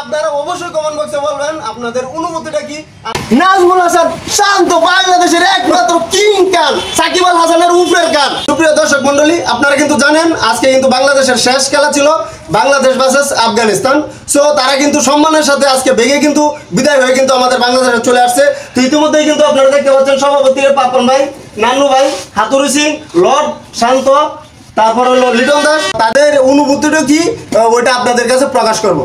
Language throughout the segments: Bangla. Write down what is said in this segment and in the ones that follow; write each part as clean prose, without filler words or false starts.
আপনারা অবশ্যই কমেন্ট বক্সে বলবেন আপনাদের অনুভূতিটা কি। নাজমুল হাসান শান্ত বাংলাদেশের একমাত্র কিং খান, সাকিব আল হাসানের উপরের খান। সুপ্রিয় দর্শক মন্ডলী, আপনারা কিন্তু জানেন আজকে কিন্তু বাংলাদেশের শেষ খেলা ছিল বাংলাদেশ ভার্সেস আফগানিস্তান। সো তারা কিন্তু সম্মানের সাথে আজকে ভেঙে কিন্তু বিদায় হয়ে কিন্তু আমাদের বাংলাদেশে চলে আসছে। তো ইতিমধ্যেই কিন্তু আপনারা দেখতে পাচ্ছেন সভাপতি পাপন ভাই, নান্নু ভাই, হাতুড়ি সিং, লর্ড শান্ত, তারপর হলো লিটন দাস, তাদের অনুভূতিটা কি ওইটা আপনাদের কাছে প্রকাশ করব।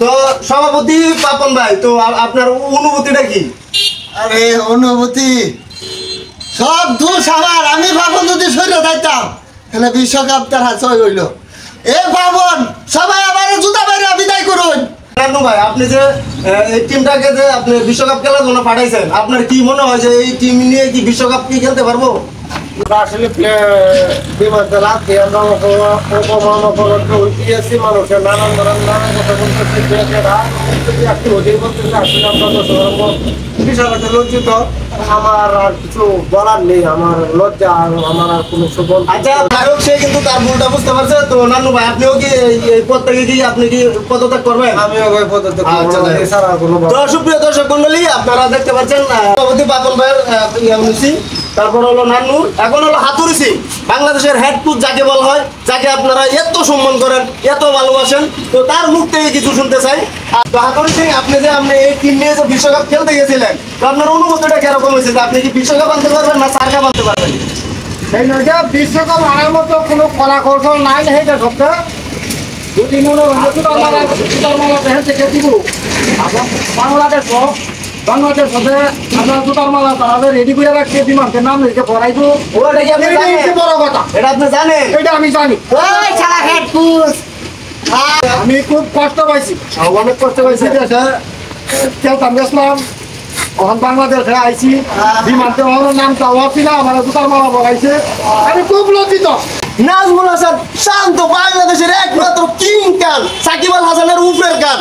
তো সভাপতি পাপন ভাই, তো আপনার অনুভূতিটা কি? আরে অনুভূতি সব দোষ আমার। আমি পাপন যদি সরে যাইতাম তাহলে বিশ্বকাপ তার হাতে হইল। এ পাপন সবাই আমার জুতা বাইরে বিদায় করুন। নান্নু ভাই, আপনি যে এই টিমটাকে যে আপনি বিশ্বকাপ খেলার জন্য পাঠাইছেন, আপনার কি মনে হয় যে এই টিম নিয়ে কি বিশ্বকাপ কি খেলতে পারবো? আসলে বিমানটা রাখতে মানুষের নানান ধরনের নানান কথা বলতেছে। একটু অধীর করতেছে। আসলে আপনার বিশাল একটা লজ্জিত। আমার আর কিছু বলার নেই। আমার লজ্জা আর আমার আর কোনো সুবল। আচ্ছা, নায়ক সে কিন্তু তার ভুলটা বুঝতে পারছে। তো নান্নু ভাই, আপনিও কি এই পদ থেকে কি আপনি কি পদত্যাগ করবেন? আমিও ওই পদ্ধতি এছাড়া কোনো। তো সুপ্রিয় দর্শক মন্ডলী, আপনারা দেখতে পাচ্ছেন সভাপতি পাপন ভাইয়ের তারপর হলো নান্নু, এখন হলো হাতুড়ি সিং, বাংলাদেশের হেড কোচ যাকে বলা হয়, যাকে আপনারা এত সম্মান করেন, এত ভালোবাসেন। তো তার মুখ থেকে কিছু শুনতে চাই। তো হাতুড়ি সিং, আপনি যে এই টিম নিয়ে যে বিশ্বকাপ খেলতে গেছিলেন, তো আপনার অনুভূতিটা কিরকম হয়েছে? আপনি কি বিশ্বকাপ আনতে পারবেন না চার কাপ আনতে পারবেন? বিশ্বকাপ আনার মতো কোনো কলা কৌশল নাই। সেইটা সবটা যদি মনে হয় থেকে দিব বাংলাদেশ বাংলাদেশ সাথে আমরা জুতার মালা তারা রেডি করে রাখছে। বিমানকে নাম লিখে পড়াই তো বড় কথা। এটা আপনি জানেন? এটা আমি জানি। আমি খুব কষ্ট পাইছি, অনেক কষ্ট পাইছি। দেশে খেলতাম গেছিলাম, এখন বাংলাদেশে আইছি। বিমানকে নাম চাওয়া ছিল, আমার জুতার মালা পড়াইছে। আমি খুব লজ্জিত। নাজমুল হাসান শান্ত বাংলাদেশের একমাত্র কিং খান, সাকিব আল হাসানের উপরের খান,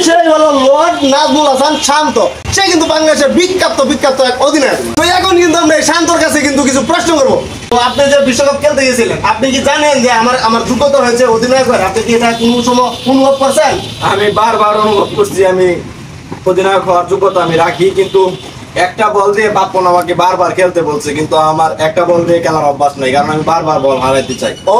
সেই হলো লর্ড নাজমুল হাসান শান্ত। সে কিন্তু বাংলাদেশের বিখ্যাত এক অধিনায়ক। তো এখন কিন্তু আমরা এই শান্তর কাছে কিন্তু কিছু প্রশ্ন করবো। তো আপনি যে বিশ্বকাপ খেলতে গেছিলেন, আপনি কি জানেন যে আমার যোগ্যতা হয়েছে অধিনায়ক? আপনি কি এটা কোনো সময় অনুভব করছেন? আমি বারবার অনুভব করছি আমি অধিনায়ক হওয়ার যোগ্যতা আমি রাখি, কিন্তু একটা বল দিয়ে পাপন আমাকে বারবার খেলতে বলছে, কিন্তু আমার একটা বল দিয়ে খেলার অভ্যাস নেই, কারণ আমি বারবার বল হারাইতে চাই। ও,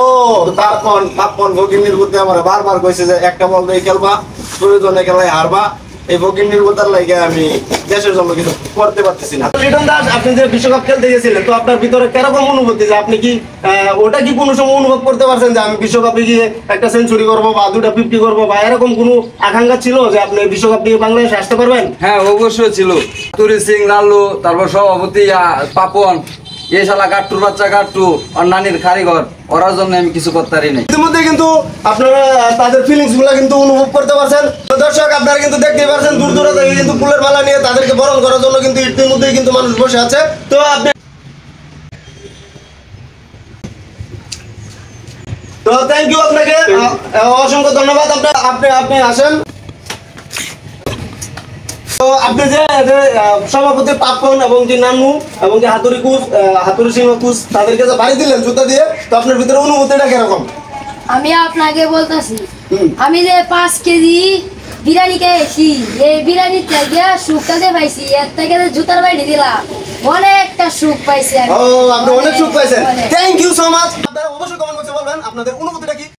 পাপন ভগিনীর বুদ্ধি আমার বারবার কইছে যে একটা বল দিয়ে খেলবা, প্রয়োজনে খেলায় হারবা। এই ভগিনীর বুদ্ধার লাগে আমি দেশের জন্য কিছু করতে পারতেছি না। লিটন দাস, আপনি যে বিশ্বকাপ খেলতে গেছিলেন, তো আপনার ভিতরে কিরকম অনুভূতি? যে আপনি কি ওটা কি কোনো সময় অনুভব করতে পারছেন যে আমি বিশ্বকাপে গিয়ে একটা সেঞ্চুরি করবো বা 2টা 50 করবো, বা এরকম কোনো আকাঙ্ক্ষা ছিল যে আপনি বিশ্বকাপ নিয়ে বাংলাদেশে আসতে পারবেন? হ্যাঁ, অবশ্যই ছিল। তুরি সিং, লাল্লু, তারপর সভাপতি পাপন, এই শালা গাট্টুর বাচ্চা গাট্টু, আর নানির কারিগর, ওরার জন্য আমি কিছু করতে পারি নাই। ইতিমধ্যে কিন্তু আপনারা তাদের ফিলিংস গুলা কিন্তু অনুভব করতে পারছেন। তো দর্শক, আপনারা কিন্তু দেখতেই পারছেন দূর দূরে থেকে কিন্তু ফুলের মালা নিয়ে তাদেরকে বরণ করার জন্য কিন্তু ইতিমধ্যেই কিন্তু মানুষ বসে আছে। তো আপনি তো থ্যাংক ইউ, আপনাকে অসংখ্য ধন্যবাদ। আপনি আসেন। তো আপনি যে সভাপতি পাপন এবং যে নান্নু এবং যে হাতুড়ি সিংহ কুচ, তাদেরকে যে বাড়ি দিলেন জুতা দিয়ে, তো আপনার ভিতরে অনুভূতিটা কিরকম? আমি আপনাকে বলতেছি, আমি যে 5 কেজি বিরিয়ানি খেয়েছি, এই বিরিয়ানির থেকে সুখটা যে পাইছি, এর থেকে জুতার বাড়ি দিলাম, অনেকটা সুখ পাইছি। ও, আপনি অনেক সুখ পাইছেন। Thank you so much. আপনারা অবশ্যই কমেন্ট বক্সে বলবেন আপনাদের অনুভূতিটা কি।